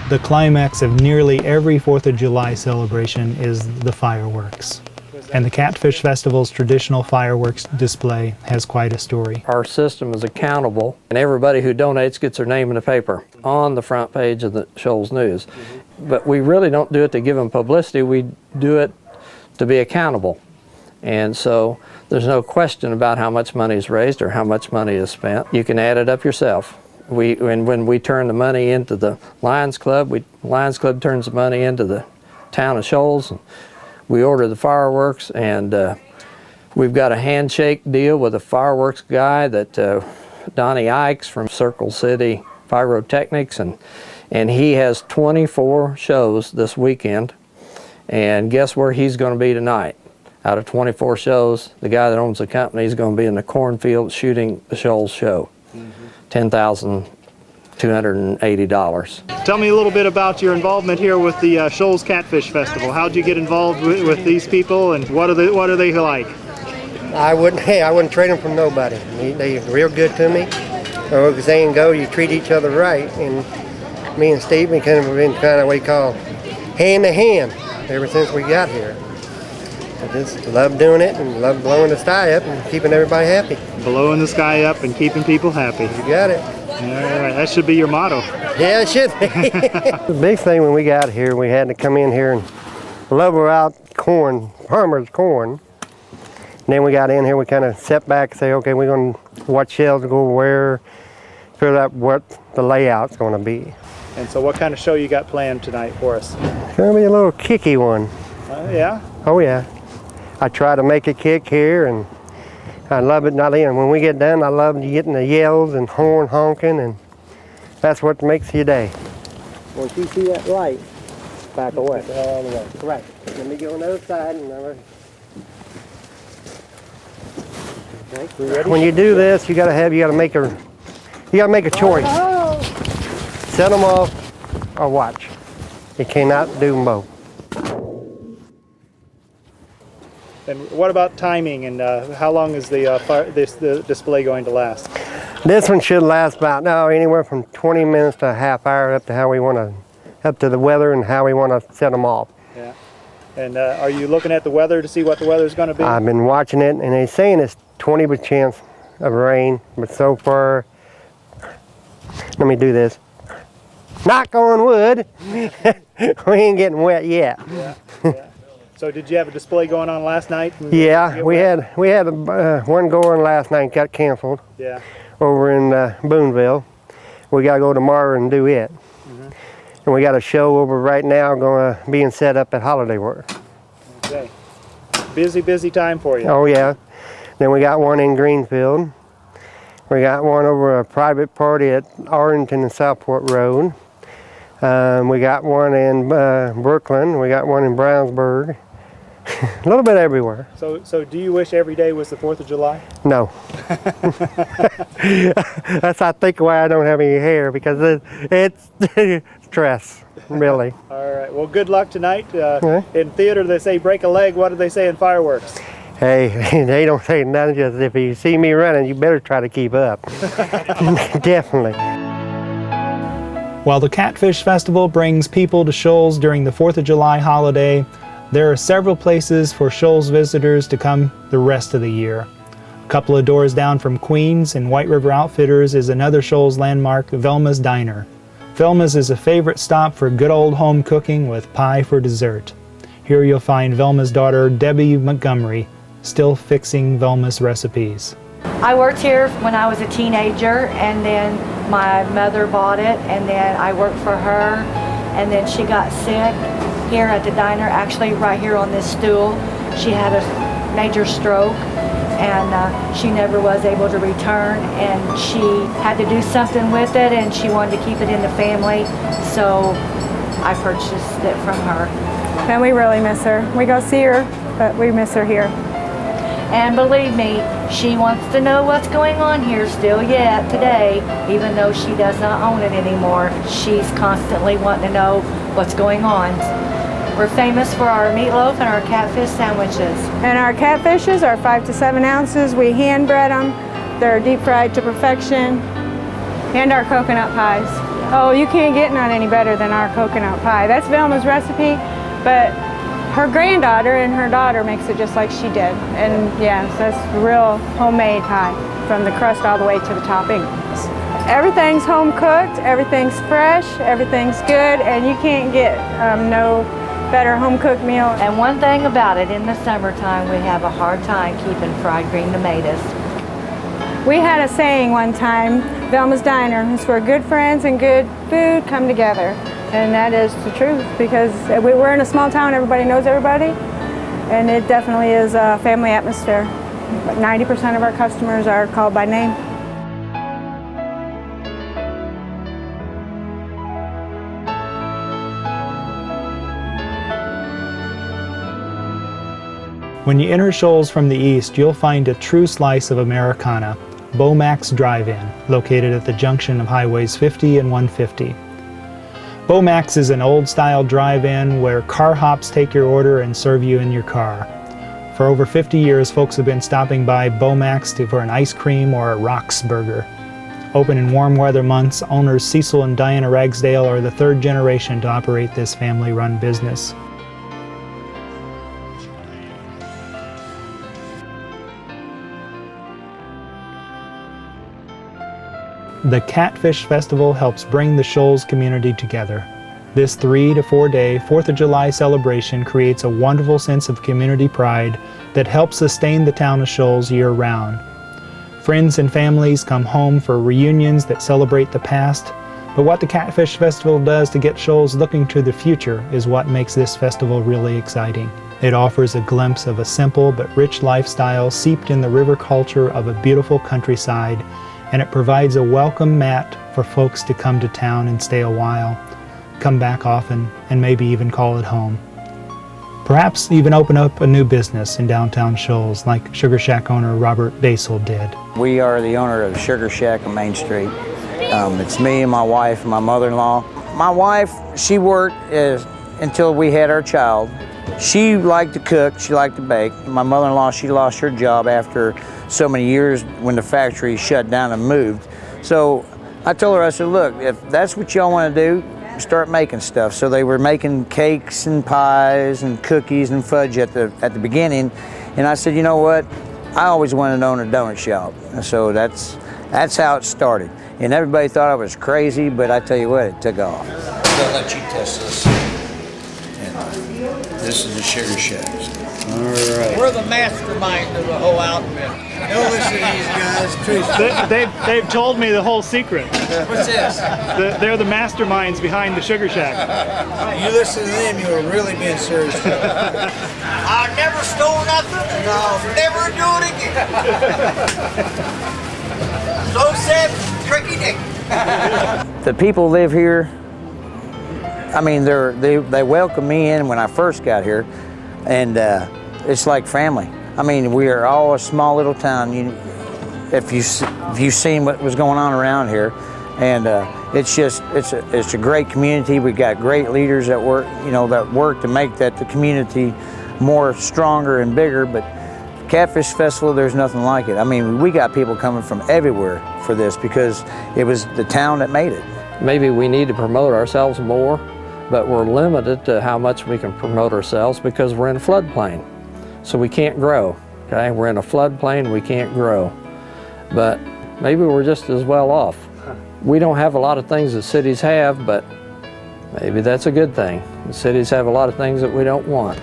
The climax of nearly every 4th of July celebration is the fireworks. And the Catfish Festival's traditional fireworks display has quite a story. Our system is accountable, and everybody who donates gets their name in the paper on the front page of the Shoals News. But we really don't do it to give them publicity, we do it to be accountable. And so there's no question about how much money is raised or how much money is spent. You can add it up yourself. When we turn the money into the Lions Club, Lions Club turns the money into the town of Shoals. We order the fireworks, and we've got a handshake deal with a fireworks guy that Donnie Eicks from Circle City Pyrotechnics, and he has 24 shows this weekend. And guess where he's going to be tonight? Out of 24 shows, the guy that owns the company is going to be in the cornfield shooting the Shoals show. $10,280. Tell me a little bit about your involvement here with the Shoals Catfish Festival. How'd you get involved with these people, and what are they like? I wouldn't trade them from nobody. They're real good to me. Or as saying go, you treat each other right. And me and Steve have been kind of what we call hand to hand ever since we got here. I just love doing it and love blowing the sky up and keeping everybody happy. Blowing the sky up and keeping people happy. You got it. All right, that should be your motto. Yeah, it should be. The big thing when we got here, we had to come in here and level out corn, farmers' corn. And then we got in here, we kind of set back and say, okay, we're going to what shells go where, figure out what the layout's going to be. And so what kind of show you got planned tonight for us? It's going to be a little kicky one. Yeah? Oh, yeah. I try to make a kick here, and I love it. When we get done, I love getting the yells and horn honking, and that's what makes your day. Once you see that light, back away. All the way. Right. Let me go on the other side. And okay, when you do this, you gotta make a choice. Set them off or watch. You cannot do them both. And what about timing, and how long is the display going to last? This one should last about anywhere from 20 minutes to a half hour, up to the weather and how we want to set them off. Yeah. And are you looking at the weather to see what the weather's going to be? I've been watching it, and they're saying it's 20% chance of rain, but so far, let me do this. Knock on wood, we ain't getting wet yet. Yeah. Yeah. So did you have a display going on last night? Yeah, we had one going last night, got canceled. Yeah. Over in Boonville. We got to go tomorrow and do it. And we got a show over right now being set up at Holiday World. Okay. Busy time for you. Oh yeah. Then we got one in Greenfield. We got one over a private party at Arlington and Southport Road. We got one in Brooklyn. We got one in Brownsburg. A little bit everywhere. So do you wish every day was the 4th of July? No. That's, I think, why I don't have any hair, because it's stress, really. All right. Well, good luck tonight. In theater, they say break a leg. What do they say in fireworks? Hey, they don't say nothing. Just if you see me running, you better try to keep up. Definitely. While the Catfish Festival brings people to Shoals during the 4th of July holiday, there are several places for Shoals visitors to come the rest of the year. A couple of doors down from Queens and White River Outfitters is another Shoals landmark, Velma's Diner. Velma's is a favorite stop for good old home cooking with pie for dessert. Here you'll find Velma's daughter, Debbie Montgomery, still fixing Velma's recipes. I worked here when I was a teenager, and then my mother bought it, and then I worked for her, and then she got sick here at the diner, actually right here on this stool. She had a major stroke, and she never was able to return, and she had to do something with it, and she wanted to keep it in the family, so I purchased it from her. And we really miss her. We go see her, but we miss her here. And believe me, she wants to know what's going on here still yet today, even though she does not own it anymore. She's constantly wanting to know what's going on. We're famous for our meatloaf and our catfish sandwiches. And our catfishes are 5 to 7 ounces. We hand bread them. They're deep fried to perfection. And our coconut pies. Oh, you can't get none any better than our coconut pie. That's Velma's recipe, but her granddaughter and her daughter makes it just like she did. And yes, that's real homemade pie, from the crust all the way to the topping. Everything's home cooked, everything's fresh, everything's good, and you can't get no better home cooked meal. And one thing about it, in the summertime, we have a hard time keeping fried green tomatoes. We had a saying one time, Velma's Diner, it's where good friends and good food come together. And that is the truth, because we're in a small town, everybody knows everybody, and it definitely is a family atmosphere. 90% of our customers are called by name. When you enter Shoals from the east, you'll find a true slice of Americana, Beaumax Drive-In, located at the junction of Highways 50 and 150. Beaumax is an old-style drive-in where car hops take your order and serve you in your car. For over 50 years, folks have been stopping by Beaumax for an ice cream or a Rocks burger. Open in warm weather months, owners Cecil and Diana Ragsdale are the third generation to operate this family-run business. The Catfish Festival helps bring the Shoals community together. This 3 to 4 day 4th of July celebration creates a wonderful sense of community pride that helps sustain the town of Shoals year-round. Friends and families come home for reunions that celebrate the past, but what the Catfish Festival does to get Shoals looking to the future is what makes this festival really exciting. It offers a glimpse of a simple but rich lifestyle seeped in the river culture of a beautiful countryside, and it provides a welcome mat for folks to come to town and stay a while, come back often, and maybe even call it home. Perhaps even open up a new business in downtown Shoals like Sugar Shack owner Robert Basel did. We are the owner of Sugar Shack on Main Street. It's me and my wife and my mother-in-law. My wife, she worked until we had our child. She liked to cook, she liked to bake. My mother-in-law, she lost her job after so many years when the factory shut down and moved. So I told her, I said, look, if that's what y'all want to do, start making stuff. So they were making cakes and pies and cookies and fudge at the beginning. And I said, you know what? I always wanted to own a donut shop. And so that's how it started. And everybody thought I was crazy, but I tell you what, it took off. I'll let you test this. And this is the Sugar Shack. All right. We're the mastermind of the whole outfit. Don't listen to these guys. Truth. They've told me the whole secret. What's this? They're the masterminds behind the Sugar Shack. You listen to them, you are really being serious. I never stole nothing, and I'll never do it again. So said Tricky Dick. The people live here, I mean, they welcomed me in when I first got here, and it's like family. I mean, we are all a small little town. If you've seen what was going on around here, and it's a great community. We got great leaders that work to make the community more stronger and bigger. But Catfish Festival, there's nothing like it. I mean, we got people coming from everywhere for this because it was the town that made it. Maybe we need to promote ourselves more, but we're limited to how much we can promote ourselves because we're in a floodplain. So we can't grow, okay? We're in a floodplain, we can't grow. But maybe we're just as well off. We don't have a lot of things that cities have, but maybe that's a good thing. The cities have a lot of things that we don't want.